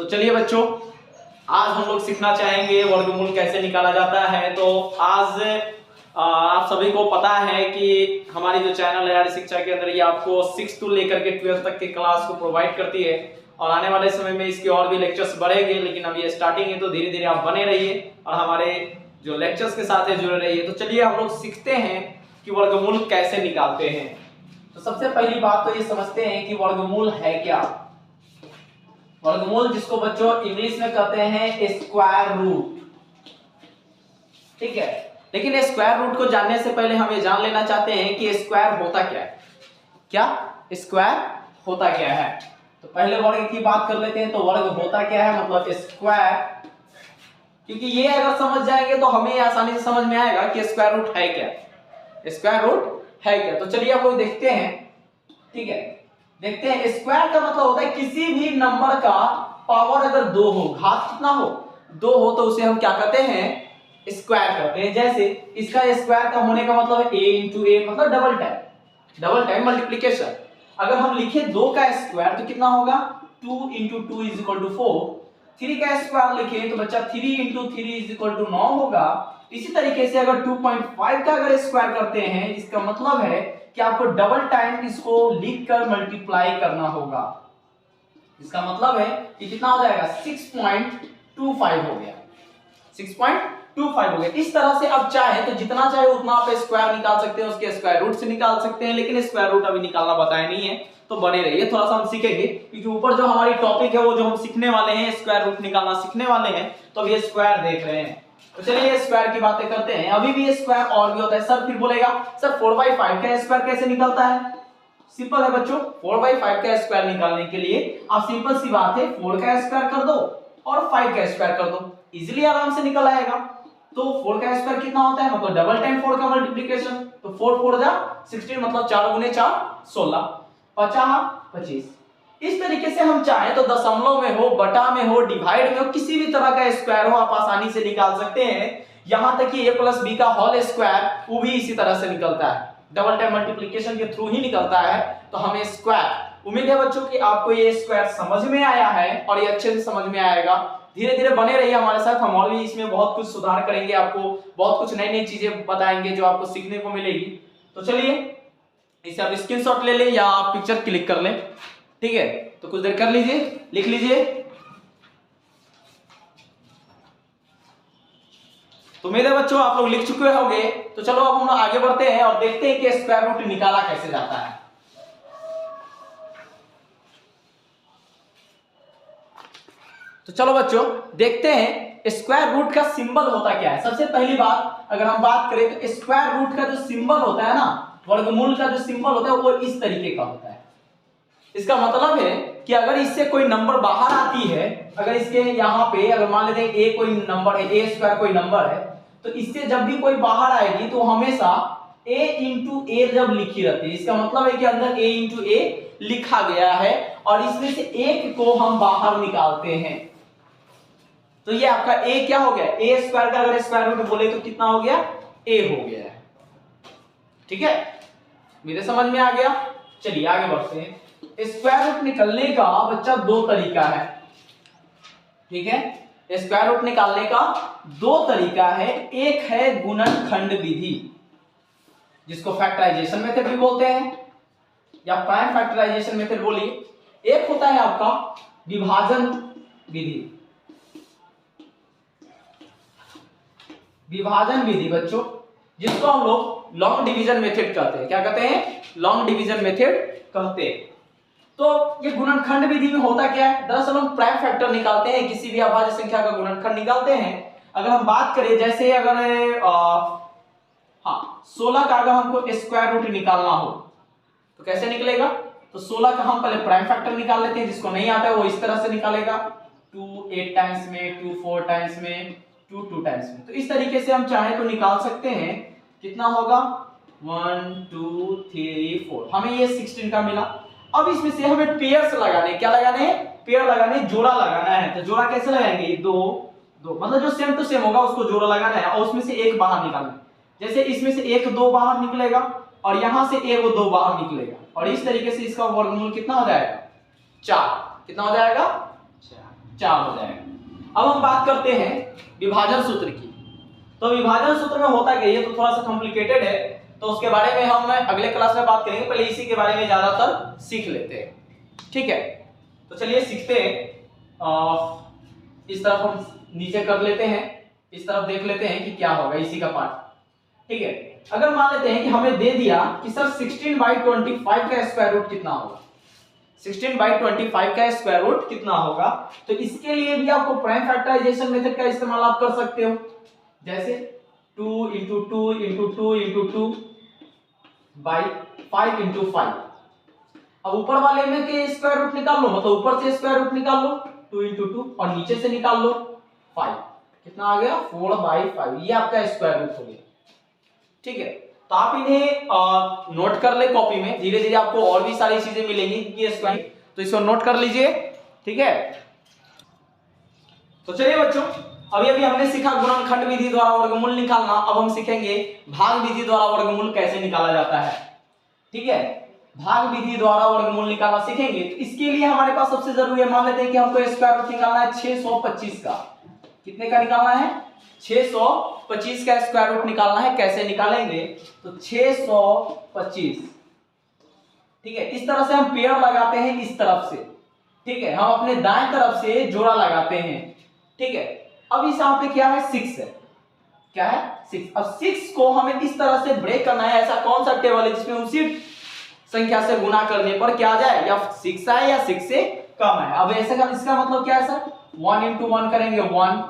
तो चलिए बच्चों, आज हम लोग सीखना चाहेंगे वर्गमूल कैसे निकाला जाता है। तो आज आप सभी को पता है कि हमारी जो चैनल है आर्य शिक्षा के अंदर ये आपको 6 से लेकर के 12 तक के क्लास को प्रोवाइड करती है और आने वाले समय में इसके और भी लेक्चर्स बढ़ेंगे, लेकिन अब ये स्टार्टिंग है तो धीरे धीरे आप बने रहिए और हमारे जो लेक्चर्स के साथ जुड़े रहिए। तो चलिए हम लोग सीखते हैं कि वर्गमूल कैसे निकालते हैं। तो सबसे पहली बात तो ये समझते हैं कि वर्गमूल है क्या। वर्गमूल जिसको बच्चों इंग्लिश में कहते हैं स्क्वायर रूट, ठीक है। लेकिन स्क्वायर रूट को जानने से पहले हम ये जान लेना चाहते हैं कि स्क्वायर होता क्या है। क्या स्क्वायर होता क्या है? तो पहले वर्ग की बात कर लेते हैं। तो वर्ग होता क्या है, मतलब स्क्वायर, क्योंकि ये अगर समझ जाएंगे तो हमें आसानी से समझ में आएगा कि स्क्वायर रूट है क्या, स्क्वायर रूट है क्या। तो चलिए आप लोग देखते हैं, ठीक है। देखते हैं स्क्वायर का मतलब होता है किसी भी नंबर का पावर अगर 2 हो, घात कितना हो 2 हो, तो उसे हम क्या कहते हैं, स्क्वायर करते हैं। जैसे इसका स्क्वायर का होने का मतलब है a इंटू ए, मतलब डबल टाइम मल्टीप्लीकेशन। अगर हम लिखे 2 का स्क्वायर तो कितना होगा 2 इंटू 2 इज इक्वल टू 4। 3 का स्क्वायर लिखे तो बच्चा 3 इंटू 3 इज इक्वल टू 9 होगा। इसी तरीके से अगर 2.5 का अगर स्क्वायर करते हैं, इसका मतलब है कि आपको डबल टाइम इसको लिखकर मल्टीप्लाई करना होगा। इसका मतलब है कि कितना हो जाएगा 6.25 हो गया, 6.25 हो गया। इस तरह से अब चाहे तो जितना चाहे उतना आप स्क्वायर निकाल सकते हैं, उसके स्क्वायर रूट से निकाल सकते हैं, लेकिन स्क्वायर रूट अभी निकालना बताया नहीं है, तो बने रहिए। थोड़ा सा हम सीखेंगे क्योंकि ऊपर जो हमारी टॉपिक है वो जो हम सीखने वाले हैं, स्क्वायर रूट निकालना सीखने वाले हैं, तो अभी स्क्वायर देख रहे हैं। तो चलिए स्क्वायर की बातें करते हैं। अभी भी स्क्वायर और भी होता है। सर फिर बोलेगा सर 4/5 का स्क्वायर कैसे निकलता है? सिंपल है बच्चों, 4/5 का स्क्वायर निकालने के लिए आप सिंपल सी बात है 4 का स्क्वायर कर दो और 5 का स्क्वायर कर दो, इजीली आराम से निकल आएगा। तो 4 का स्क्वायर कितना होता है, मतलब डबल टाइम 4 का मल्टीप्लिकेशन। तो 4 4 जा 16, मतलब 4 गुने 4 16, 50 25। इस तरीके से हम चाहें तो दशमलव में हो, बटा में हो, डिवाइड में हो, किसी भी तरह का स्क्वायर हो आप आसानी से निकाल सकते हैं। यहां तक कि a प्लस b का होल स्क्वायर वो भी इसी तरह से निकलता है, डबल टाइम मल्टीप्लिकेशन के थ्रू ही निकलता है। तो हमें स्क्वायर, उम्मीद है बच्चों कि आपको ये स्क्वायर समझ में आया है और ये अच्छे से समझ में आएगा। धीरे धीरे बने रहिए हमारे साथ, हम और भी इसमें बहुत कुछ सुधार करेंगे, आपको बहुत कुछ नई नई चीजें बताएंगे जो आपको सीखने को मिलेगी। तो चलिए इसे आप स्क्रीनशॉट ले लें या आप पिक्चर क्लिक कर लें, ठीक है। तो कुछ देर कर लीजिए, लिख लीजिए। तो उम्मीद है बच्चों आप लोग लिख चुके होंगे। तो चलो अब हम आगे बढ़ते हैं और देखते हैं कि स्क्वायर रूट निकाला कैसे जाता है। तो चलो बच्चों देखते हैं स्क्वायर रूट का सिंबल होता क्या है। सबसे पहली बात अगर हम बात करें तो स्क्वायर रूट का जो सिंबल होता है ना, वर्गमूल का जो सिंबल होता है वो इस तरीके का होता है। इसका मतलब है कि अगर इससे कोई नंबर बाहर आती है, अगर इसके यहाँ पे अगर मान लेते हैं a कोई नंबर है, a स्क्वायर कोई नंबर है, तो इससे जब भी कोई बाहर आएगी तो हमेशा a इंटू ए जब लिखी रहती है, इसका मतलब है कि अंदर a इंटू ए लिखा गया है और इसमें से एक को हम बाहर निकालते हैं। तो ये आपका a क्या हो गया, a स्क्वायर का अगर स्क्वायर रूट बोले तो कितना हो गया, a हो गया है, ठीक है। मेरे समझ में आ गया। चलिए आगे बढ़ते हैं। स्क्वायर रूट निकालने का बच्चा 2 तरीका है, ठीक है। स्क्वायर रूट निकालने का 2 तरीका है। एक है गुणनखंड विधि, जिसको फैक्टराइजेशन मेथड भी बोलते हैं या प्राइम फैक्टराइजेशन मेथड बोलिए। एक होता है आपका विभाजन विधि। विभाजन विधि बच्चों जिसको हम लोग लॉन्ग डिवीजन मेथड कहते हैं। क्या कहते हैं, लॉन्ग डिवीजन मेथड कहते हैं। तो ये गुणनखंड विधि में होता क्या है, दरअसल हम प्राइम फैक्टर निकालते हैं, किसी भी अभाज्य संख्या का गुणनखंड निकालते हैं। अगर हम बात करें जैसे अगर 16 का अगर हमको स्क्वायर रूट निकालना हो तो कैसे निकलेगा, तो 16 का हम पहले प्राइम फैक्टर निकाल लेते हैं। जिसको नहीं आता है वो इस तरह से निकालेगा, 2 8 टाइम्स में, 2 4 टाइम्स में, 2 2 टाइम्स में। तो इस तरीके से हम चाहे तो निकाल सकते हैं। कितना होगा 1 2 3 4, हमें ये 16 का मिला। अब इसमें से हमें पेयर्स लगाने, क्या लगाने हैं, पेयर लगाने, जोड़ा लगाना है। तो जोड़ा कैसे लगाएंगे, 2 2, मतलब जो सेम टू सेम होगा उसको जोड़ा लगाना है और उसमें से एक बाहर निकालना है। जैसे इसमें से 1 2 बाहर निकलेगा और यहां से 1 2 बाहर निकलेगा और इस तरीके से इसका वर्गमूल कितना हो जाएगा 4। कितना हो जाएगा 4 हो जाएगा। अब हम बात करते हैं विभाजन सूत्र की। तो विभाजन सूत्र में होता क्या, ये तो थोड़ा सा कॉम्प्लिकेटेड है, तो उसके बारे में हम अगले क्लास में बात करेंगे, पहले इसी के बारे में ज्यादातर सीख लेते हैं। ठीक है, तो चलिए सीखते हैं। इस तरफ हम नीचे कर लेते हैं, इस तरफ देख लेते हैं कि क्या होगा इसी का पार्ट। ठीक है, अगर मान लेते हैं कि हमें दे दिया कि सर 16/25 का स्क्वायर रूट कितना होगा, 16/25 का स्क्वायर रूट कितना होगा, तो इसके लिए भी आपको प्राइम फैक्टराइजेशन मेथड का इस्तेमाल आप कर सकते हो। जैसे 2 × 2 × 2 × 2 by 5 × 5। अब ऊपर वाले में के स्क्वायर रूट निकाल लो, मतलब ऊपर से स्क्वायर रूट निकाल लो 2 × 2 और नीचे से निकाल लो 5। कितना आ गया 4/5, ये आपका स्क्वायर रूट हो गया। ठीक है, तो आप इन्हें नोट कर ले कॉपी में, धीरे धीरे आपको और भी सारी चीजें मिलेंगी कि स्क्वायर, तो इसको नोट कर लीजिए। ठीक है, तो चलिए बच्चों, अभी हमने सीखा गुणनखंड विधि द्वारा वर्गमूल निकालना, अब हम सीखेंगे भाग विधि द्वारा वर्गमूल कैसे निकाला जाता है। ठीक है, भाग विधि द्वारा वर्गमूल निकालना सीखेंगे, तो इसके लिए हमारे पास सबसे जरूरी है, मान लेते हैं कि हमको स्क्वायर रूट निकालना है 625 का। कितने का निकालना है 625 का स्क्वायर रूट निकालना है। कैसे निकालेंगे, तो 625, ठीक है, इस तरह से हम पेयर लगाते हैं इस तरफ से। ठीक है, हम अपने दाएं तरफ से जोड़ा लगाते हैं। ठीक है, अब इस यहाँ पे क्या है 6 है, क्या है 6। अब 6 को हमें इस तरह से ब्रेक करना है। ऐसा कौन सा टेबल है जिसमें उसी संख्या से गुना करने पर क्या आ जाए, या 6 आए या 6 से कम है। अब ऐसे का इसका मतलब क्या है सर, 1 × 1 करेंगे 1,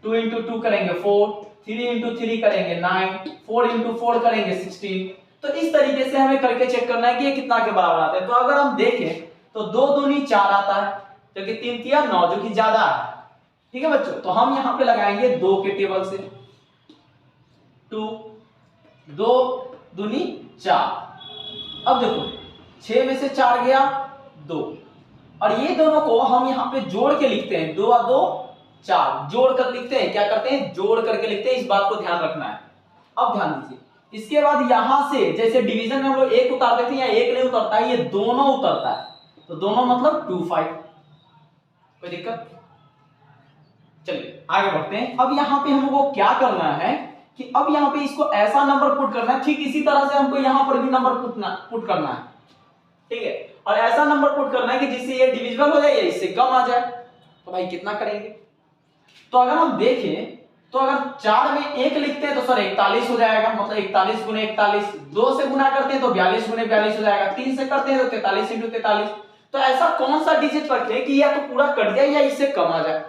2 × 2 करेंगे 4, 3 × 3 करेंगे 9, 4 × 4 करेंगे 16। तो इस तरीके से हमें करके चेक करना है कि ये कितना के बराबर आता है। तो अगर हम देखें तो 2 दूनी 4 आता है, जो कि 3 तिया 9, जो कि ज्यादा है। ठीक है बच्चों, तो हम यहाँ पे लगाएंगे 2 के टेबल से, 2 दूनी 4। अब देखो 6 में से 4 गया 2, और ये दोनों को हम यहाँ पे जोड़ के लिखते हैं, 2 और 2 4, जोड़ कर लिखते हैं। क्या करते हैं, जोड़ करके लिखते हैं, इस बात को ध्यान रखना है। अब ध्यान दीजिए, इसके बाद यहां से जैसे डिवीजन में हम लोग 1 उतार देते हैं, या 1 नहीं उतरता है, ये दोनों उतरता है, तो दोनों मतलब 25। कोई दिक्कत, चलिए आगे बढ़ते हैं। अब यहाँ पे हमको क्या करना है कि अब यहाँ पे इसको ऐसा नंबर पुट करना है, ठीक इसी तरह से हमको यहाँ पर भी नंबर पुट करना है। ठीक है, और ऐसा नंबर पुट करना है कि जिससे ये डिविजिबल हो जाए या इससे कम आ जाए। तो भाई कितना करेंगे, तो अगर हम देखें तो अगर 4 में 1 लिखते हैं तो सर 41 हो जाएगा, मतलब 41 × 41। 2 से गुना करते हैं तो 42 × 42 हो जाएगा। 3 से करते हैं तो 43 × 43। तो ऐसा कौन सा डिजिट रखें कि या तो पूरा कट जाए या इससे कम आ जाए,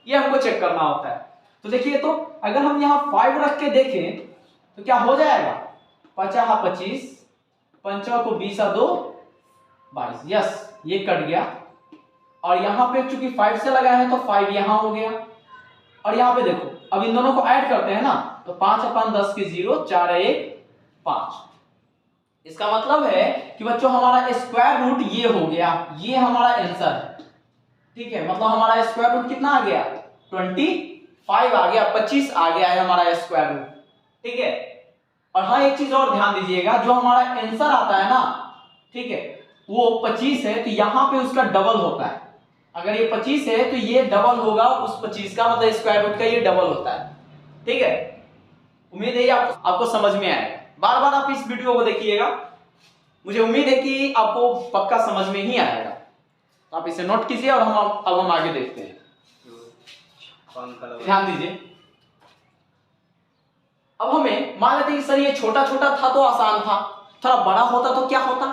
ये हमको चेक करना होता है। तो देखिए, तो अगर हम यहाँ 5 रख के देखें तो क्या हो जाएगा, 50 25, 5 को 20 और 2 22, यस ये कट गया। और यहाँ पे चूंकि 5 से लगा है तो 5 यहाँ हो गया। और यहाँ पे देखो, अब इन दोनों को ऐड करते हैं ना, तो 5/10 के 0, 4 1 5। इसका मतलब है कि बच्चों हमारा स्क्वायर रूट ये हो गया, ये हमारा आंसर है। ठीक है, मतलब हमारा स्क्वायर रूट कितना आ गया, 25 आ गया, 25 आ गया है हमारा स्क्वायर रूट। ठीक है, और हाँ एक चीज और ध्यान दीजिएगा, जो हमारा आंसर आता है ना, ठीक है, वो 25 है, तो यहाँ पे उसका डबल होता है। अगर ये 25 है तो ये डबल होगा उस 25 का, मतलब स्क्वायर रूट का ये डबल होता है। ठीक है, उम्मीद है आपको समझ में आएगा। बार बार आप इस वीडियो को देखिएगा, मुझे उम्मीद है कि आपको पक्का समझ में ही आएगा। तो आप इसे नोट कीजिए और अब हम आगे देखते हैं। ध्यान दीजिए, अब हमें मान लेते हैं कि सर ये छोटा छोटा था तो आसान था, थोड़ा बड़ा होता तो क्या होता।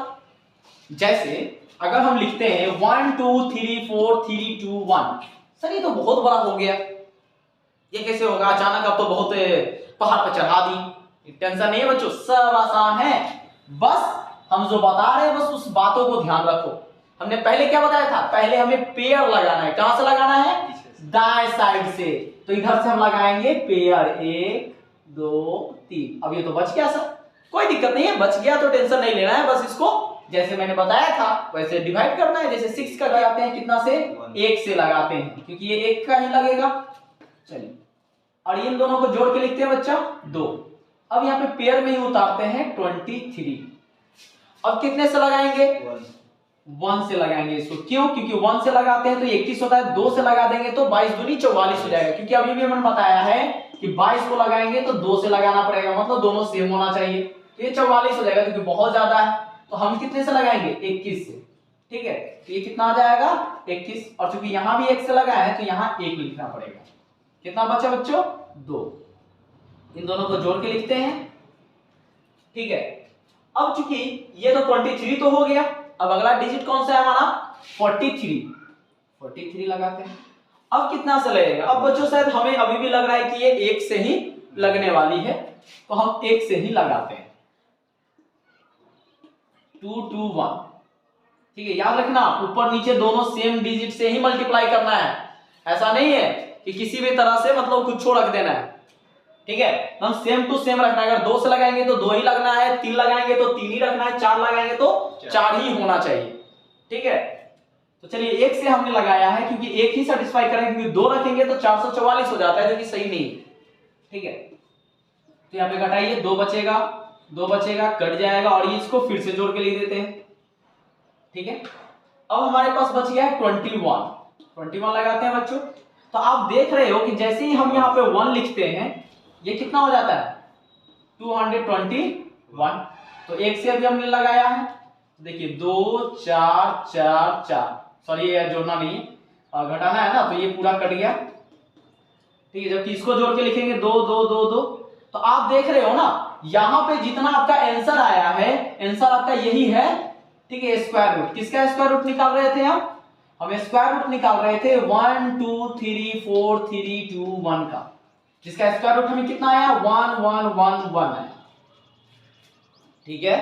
जैसे अगर हम लिखते हैं 1 2 3 4 3 2 1, सर ये तो बहुत बड़ा हो गया, ये कैसे होगा अचानक, अब तो बहुत पहाड़ पर चढ़ा दी। टेंशन नहीं है बच्चों, सब आसान है, बस हम जो बता रहे हैं बस उस बातों को ध्यान रखो। हमने पहले क्या बताया था, पहले हमें पेयर लगाना है। कहां से लगाना है, दाएं साइड से, तो इधर से हम लगाएंगे पेयर 1 2 3। अब ये तो बच गया सर, कोई दिक्कत नहीं है, बच गया तो टेंशन नहीं लेना है, बस इसको जैसे मैंने बताया था वैसे डिवाइड करना है। जैसे 6 का लगाते हैं कितना से, 1 से लगाते हैं, क्योंकि ये 1 का ही लगेगा। चलिए, और इन दोनों को जोड़ के लिखते हैं बच्चा 2। अब यहाँ पे पेयर में ही उतारते हैं 23। अब कितने से लगाएंगे, 1 से लगाएंगे इसको। क्यों? क्योंकि 1 से लगाते हैं तो 21 होता है, 2 से लगा देंगे तो 22 दूनी 44 हो जाएगा। क्योंकि अभी भी हमने बताया है कि 22 को लगाएंगे तो 2 से लगाना पड़ेगा, मतलब दोनों सेम होना चाहिए, तो ये 44 हो जाएगा। क्योंकि बहुत ज्यादा है तो हम कितने से लगाएंगे? 21 से। ठीक है, तो ये कितना आ जाएगा? 21। और चूंकि यहां भी 1 से लगा है तो यहां 1 लिखना पड़ेगा। कितना बचा बच्चों? 2। इन दोनों को जोड़ के लिखते हैं। ठीक है, अब चूंकि ये तो 23 तो हो गया, अब अगला डिजिट कौन सा है हमारा? 43 लगाते हैं। अब कितना से लगेगा? अब बच्चों शायद हमें अभी भी लग रहा है कि ये 1 से ही लगने वाली है, तो हम 1 से ही लगाते हैं। 2 2 1। ठीक है, याद रखना ऊपर नीचे दोनों सेम डिजिट से ही मल्टीप्लाई करना है। ऐसा नहीं है कि किसी भी तरह से मतलब कुछ छोड़ रख देना है। ठीक है, हम सेम टू सेम रखना है। अगर 2 से लगाएंगे तो 2 ही लगना है, 3 लगाएंगे तो 3 ही रखना है, 4 लगाएंगे तो 4 ही होना चाहिए। ठीक है, तो चलिए 1 से हमने लगाया है क्योंकि 1 ही सेटिस्फाई करेगा, क्योंकि 2 रखेंगे तो 444 हो जाता है, जो कि सही नहीं है। ठीक है, तो यहाँ पे घटाइए, 2 बचेगा, 2 बचेगा, कट जाएगा और ये इसको फिर से जोड़ के लिख देते हैं। ठीक है, अब हमारे पास बच गया है 21 लगाते हैं बच्चों। तो आप देख रहे हो कि जैसे ही हम यहाँ पे 1 लिखते हैं ये कितना हो जाता है? 221। तो 1 से अभी हमने लगाया है, देखिए 2 4 4 4, सॉरी ये जोड़ना नहीं है, घटाना है ना, तो ये पूरा कट गया। ठीक है, जबकि इसको जोड़ के लिखेंगे 2 2 2 2। तो आप देख रहे हो ना यहाँ पे जितना आपका आंसर आया है, आंसर आपका यही है। ठीक है, स्क्वायर रूट, किसका स्क्वायर रूट निकाल रहे थे हम स्क्वायर रूट निकाल रहे थे 1 2 3 4 3 2 1 का, जिसका स्क्वायर रूट हमें कितना आया? 1 1 1 1 आया। ठीक है,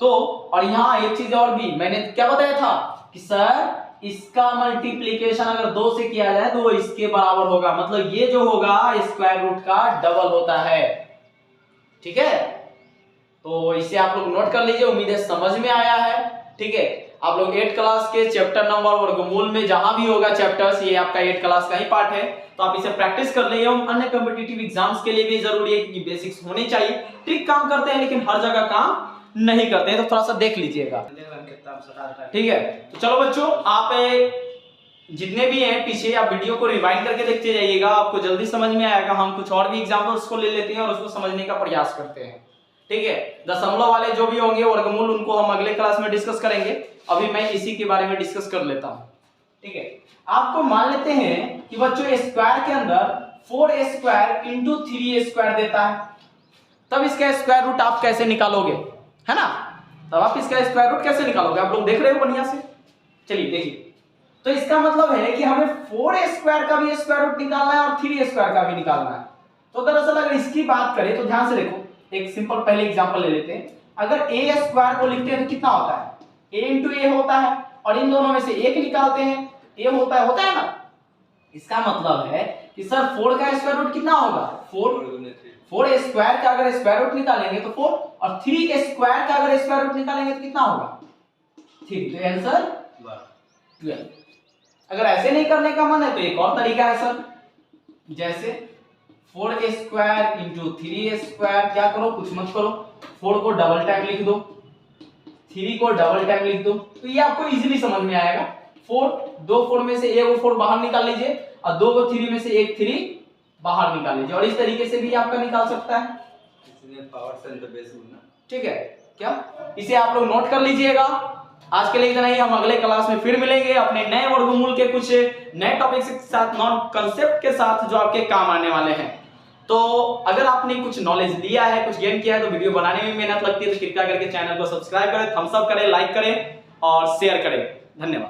तो और यहां एक चीज और भी मैंने क्या बताया था कि सर इसका मल्टीप्लीकेशन अगर 2 से किया जाए तो वो इसके बराबर होगा, मतलब ये जो होगा स्क्वायर रूट का डबल होता है। ठीक है, तो इसे आप लोग नोट कर लीजिए, उम्मीद है समझ में आया है। ठीक है, आप लोग 8 क्लास के चैप्टर नंबर वर्गमूल में जहां भी होगा चैप्टर्स, ये आपका 8 क्लास का ही पार्ट है, तो आप इसे प्रैक्टिस कर लीजिए। अन्य कॉम्पिटिटिव एग्जाम्स के लिए भी जरूरी है कि बेसिक्स होनी चाहिए। ठीक काम करते हैं लेकिन हर जगह काम नहीं करते हैं, तो थोड़ा सा देख लीजिएगा। ठीक है, तो चलो बच्चों, आप जितने भी हैं पीछे आप वीडियो को रिवाइंड करके देखते जाइएगा, आपको जल्दी समझ में आएगा। हम कुछ और भी एग्जांपल्स को ले लेते हैं और उसको समझने का प्रयास करते हैं। ठीक है, दशमलव वाले जो भी होंगे वर्गमूल, उनको हम अगले क्लास में डिस्कस करेंगे। अभी मैं इसी के बारे में डिस्कस कर लेता हूं। ठीक है, आपको मान लेते हैं कि बच्चों स्क्वायर के अंदर 4 स्क्वायर इंटू 3 स्क्वायर देता है, तब इसका स्क्वायर रूट आप कैसे निकालोगे, है ना? तब आप इसका स्क्वायर रूट कैसे निकालोगे? आप लोग देख रहे हो बढ़िया से। चलिए देखिए, तो इसका मतलब है कि हमें 4 स्क्वायर का भी स्क्वायर रूट निकालना है और 3 स्क्वायर का भी निकालना है। तो दरअसल अगर इसकी बात करें तो ध्यान से देखो, एक सिंपल पहले एग्जांपल ले लेते हैं। अगर a स्क्वायर को लिखते हैं तो कितना होता है? a इंटू ए होता है, और इन दोनों में से एक निकालते हैं, a होता है ना। इसका मतलब है कि सर 4 का स्क्वायर रूट कितना होगा? 4 स्क्वायर का अगर स्क्वायर रूट निकालेंगे तो 4, और 3 के स्क्वायर का अगर स्क्वायर रूट निकालेंगे तो कितना होगा? 3। तो आंसर 12। अगर ऐसे नहीं करने का मन है तो एक और तरीका है सर, जैसे 4 स्क्वायर इंटू 3 स्क्वायर, क्या करो, कुछ मत करो, 4 को डबल टाइम लिख दो, 3 को डबल टाइम लिख दो, तो ये आपको इजीली समझ में आएगा। 2 4 में से एक 4 बाहर निकाल लीजिए और 2 को 3 में से एक 3 बाहर निकाल लीजिए, और इस तरीके से भी आपका निकाल सकता है। ठीक है, क्या इसे आप लोग नोट कर लीजिएगा। आज के लिए इतना ही, हम अगले क्लास में फिर मिलेंगे अपने नए वर्गमूल के कुछ नए टॉपिक्स के साथ, नॉन कंसेप्ट के साथ जो आपके काम आने वाले हैं। तो अगर आपने कुछ नॉलेज लिया है, कुछ गेन किया है, तो वीडियो बनाने में मेहनत लगती है, तो कृपया करके चैनल को सब्सक्राइब करें, थम्स अप करें, लाइक करें और शेयर करें। धन्यवाद।